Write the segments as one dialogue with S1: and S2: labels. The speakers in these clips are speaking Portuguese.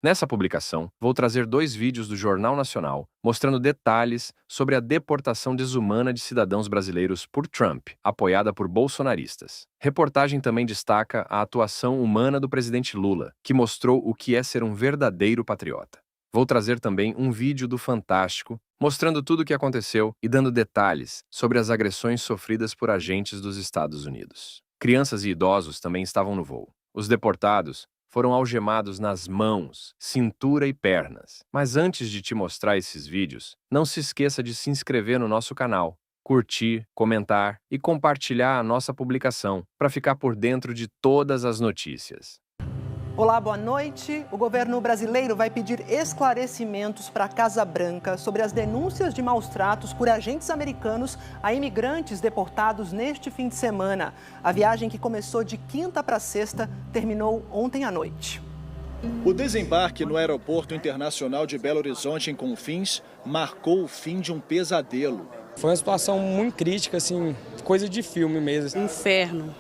S1: Nessa publicação, vou trazer 2 vídeos do Jornal Nacional mostrando detalhes sobre a deportação desumana de cidadãos brasileiros por Trump, apoiada por bolsonaristas. Reportagem também destaca a atuação humana do presidente Lula, que mostrou o que é ser um verdadeiro patriota. Vou trazer também um vídeo do Fantástico, mostrando tudo o que aconteceu e dando detalhes sobre as agressões sofridas por agentes dos Estados Unidos. Crianças e idosos também estavam no voo. Os deportados foram algemados nas mãos, cintura e pernas. Mas antes de te mostrar esses vídeos, não se esqueça de se inscrever no nosso canal, curtir, comentar e compartilhar a nossa publicação para ficar por dentro de todas as notícias.
S2: Olá, boa noite. O governo brasileiro vai pedir esclarecimentos para a Casa Branca sobre as denúncias de maus-tratos por agentes americanos a imigrantes deportados neste fim de semana. A viagem, que começou de quinta para sexta, terminou ontem à noite.
S3: O desembarque no Aeroporto Internacional de Belo Horizonte, em Confins, marcou o fim de um pesadelo.
S4: Foi uma situação muito crítica, assim, coisa de filme mesmo.
S5: Inferno.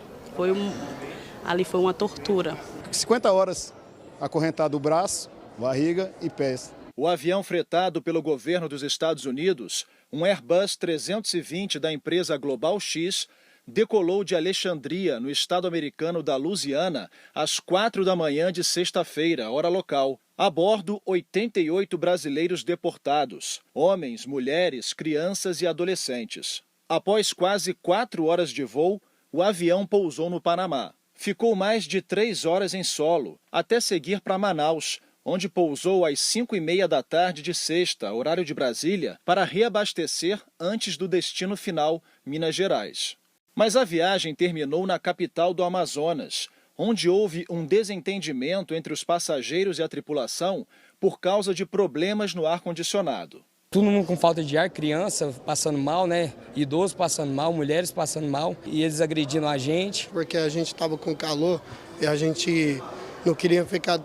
S5: Ali foi uma tortura.
S6: 50 horas acorrentado o braço, barriga e pés.
S3: O avião fretado pelo governo dos Estados Unidos, um Airbus 320 da empresa Global X, decolou de Alexandria, no estado americano da Louisiana, às 4 da manhã de sexta-feira, hora local. A bordo, 88 brasileiros deportados, homens, mulheres, crianças e adolescentes. Após quase 4 horas de voo, o avião pousou no Panamá. Ficou mais de 3 horas em solo, até seguir para Manaus, onde pousou às 5h30 da tarde de sexta, horário de Brasília, para reabastecer antes do destino final, Minas Gerais. Mas a viagem terminou na capital do Amazonas, onde houve um desentendimento entre os passageiros e a tripulação por causa de problemas no ar-condicionado.
S4: Todo mundo com falta de ar, criança passando mal, né? Idosos passando mal, mulheres passando mal, e eles agredindo a gente.
S7: Porque a gente estava com calor e a gente não queria ficar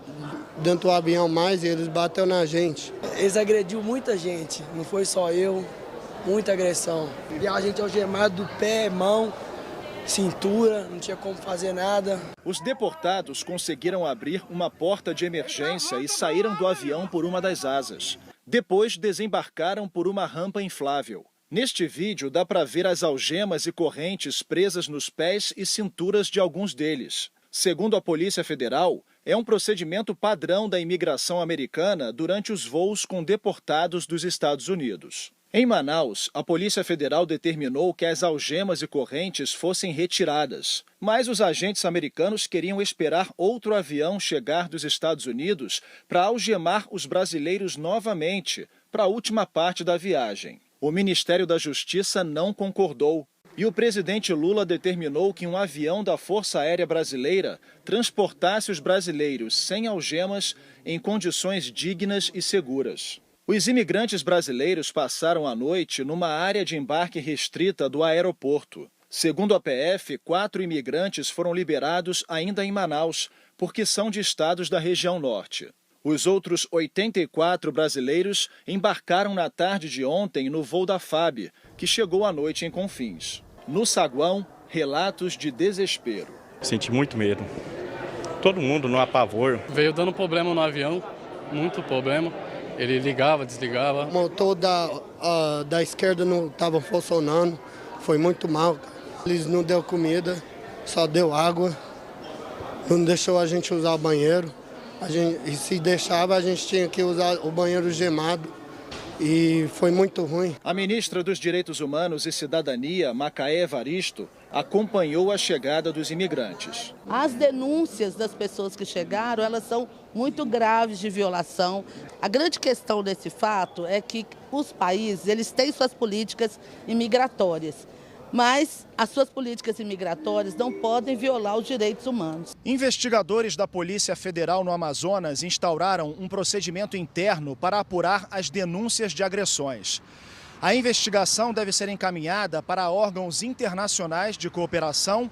S7: dentro do avião mais e eles bateram na gente.
S8: Eles agrediram muita gente, não foi só eu, muita agressão. E a gente algemado do pé, mão, cintura, não tinha como fazer nada.
S3: Os deportados conseguiram abrir uma porta de emergência e saíram do avião por uma das asas. Depois desembarcaram por uma rampa inflável. Neste vídeo dá para ver as algemas e correntes presas nos pés e cinturas de alguns deles. Segundo a Polícia Federal, é um procedimento padrão da imigração americana durante os voos com deportados dos Estados Unidos. Em Manaus, a Polícia Federal determinou que as algemas e correntes fossem retiradas. Mas os agentes americanos queriam esperar outro avião chegar dos Estados Unidos para algemar os brasileiros novamente, para a última parte da viagem. O Ministério da Justiça não concordou. E o presidente Lula determinou que um avião da Força Aérea Brasileira transportasse os brasileiros sem algemas em condições dignas e seguras. Os imigrantes brasileiros passaram a noite numa área de embarque restrita do aeroporto. Segundo a PF, 4 imigrantes foram liberados ainda em Manaus, porque são de estados da região norte. Os outros 84 brasileiros embarcaram na tarde de ontem no voo da FAB, que chegou à noite em Confins. No saguão, relatos de desespero.
S9: Senti muito medo. Todo mundo no apavor.
S10: Veio dando problema no avião, muito problema. Ele ligava, desligava.
S7: O motor da esquerda não estava funcionando, foi muito mal. Eles não deu comida, só deu água, não deixou a gente usar o banheiro. E se deixava, a gente tinha que usar o banheiro gemado. E foi muito ruim.
S3: A ministra dos Direitos Humanos e Cidadania, Macaé Evaristo, acompanhou a chegada dos imigrantes.
S11: As denúncias das pessoas que chegaram, elas são muito graves de violação. A grande questão desse fato é que os países, eles têm suas políticas imigratórias, mas as suas políticas imigratórias não podem violar os direitos humanos.
S3: Investigadores da Polícia Federal no Amazonas instauraram um procedimento interno para apurar as denúncias de agressões. A investigação deve ser encaminhada para órgãos internacionais de cooperação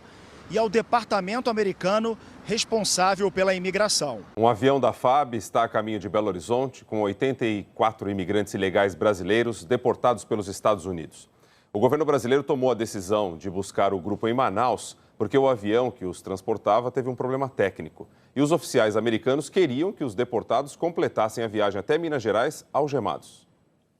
S3: e ao Departamento Americano responsável pela imigração.
S12: Um avião da FAB está a caminho de Belo Horizonte com 84 imigrantes ilegais brasileiros deportados pelos Estados Unidos. O governo brasileiro tomou a decisão de buscar o grupo em Manaus porque o avião que os transportava teve um problema técnico. E os oficiais americanos queriam que os deportados completassem a viagem até Minas Gerais algemados.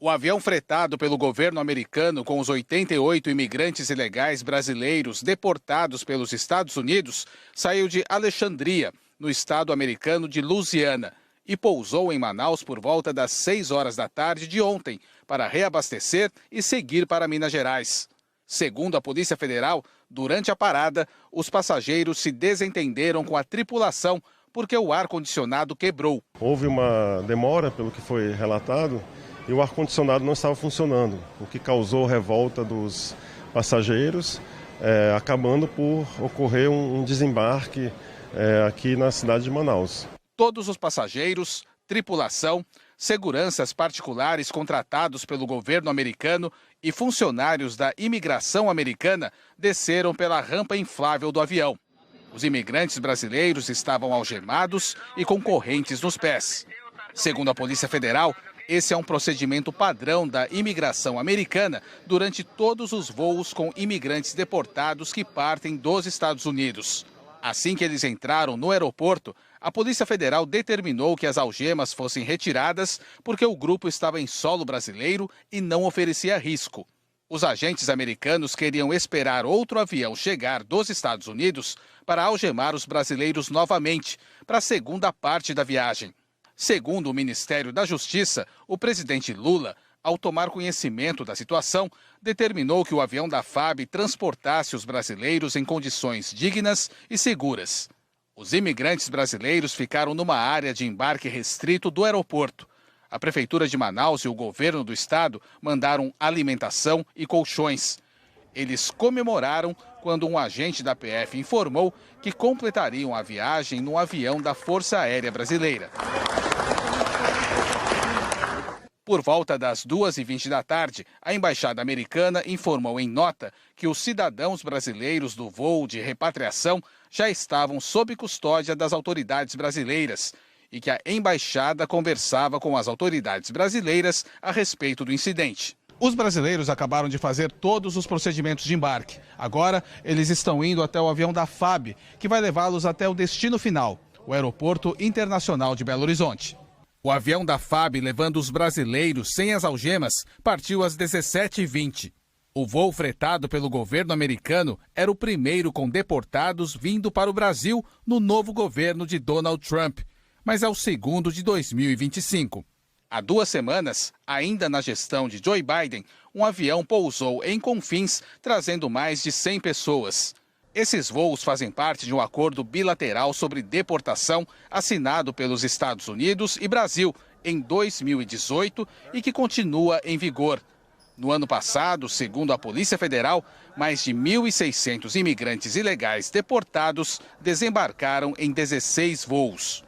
S13: O avião fretado pelo governo americano com os 88 imigrantes ilegais brasileiros deportados pelos Estados Unidos saiu de Alexandria, no estado americano de Louisiana, e pousou em Manaus por volta das 6 horas da tarde de ontem para reabastecer e seguir para Minas Gerais. Segundo a Polícia Federal, durante a parada, os passageiros se desentenderam com a tripulação porque o ar-condicionado quebrou.
S14: Houve uma demora, pelo que foi relatado, e o ar-condicionado não estava funcionando, o que causou revolta dos passageiros, acabando por ocorrer um desembarque aqui na cidade de Manaus.
S13: Todos os passageiros, tripulação, seguranças particulares contratados pelo governo americano e funcionários da imigração americana desceram pela rampa inflável do avião. Os imigrantes brasileiros estavam algemados e com correntes nos pés. Segundo a Polícia Federal, esse é um procedimento padrão da imigração americana durante todos os voos com imigrantes deportados que partem dos Estados Unidos. Assim que eles entraram no aeroporto, a Polícia Federal determinou que as algemas fossem retiradas porque o grupo estava em solo brasileiro e não oferecia risco. Os agentes americanos queriam esperar outro avião chegar dos Estados Unidos para algemar os brasileiros novamente, para a segunda parte da viagem. Segundo o Ministério da Justiça, o presidente Lula, ao tomar conhecimento da situação, determinou que o avião da FAB transportasse os brasileiros em condições dignas e seguras. Os imigrantes brasileiros ficaram numa área de embarque restrito do aeroporto. A Prefeitura de Manaus e o governo do estado mandaram alimentação e colchões. Eles comemoraram quando um agente da PF informou que completariam a viagem no avião da Força Aérea Brasileira. Por volta das 2h20 da tarde, a Embaixada Americana informou em nota que os cidadãos brasileiros do voo de repatriação já estavam sob custódia das autoridades brasileiras e que a Embaixada conversava com as autoridades brasileiras a respeito do incidente. Os brasileiros acabaram de fazer todos os procedimentos de embarque. Agora, eles estão indo até o avião da FAB, que vai levá-los até o destino final, o Aeroporto Internacional de Belo Horizonte. O avião da FAB, levando os brasileiros sem as algemas, partiu às 17h20. O voo fretado pelo governo americano era o primeiro com deportados vindo para o Brasil no novo governo de Donald Trump, mas é o segundo de 2025. Há 2 semanas, ainda na gestão de Joe Biden, um avião pousou em Confins, trazendo mais de 100 pessoas. Esses voos fazem parte de um acordo bilateral sobre deportação assinado pelos Estados Unidos e Brasil em 2018 e que continua em vigor. No ano passado, segundo a Polícia Federal, mais de 1.600 imigrantes ilegais deportados desembarcaram em 16 voos.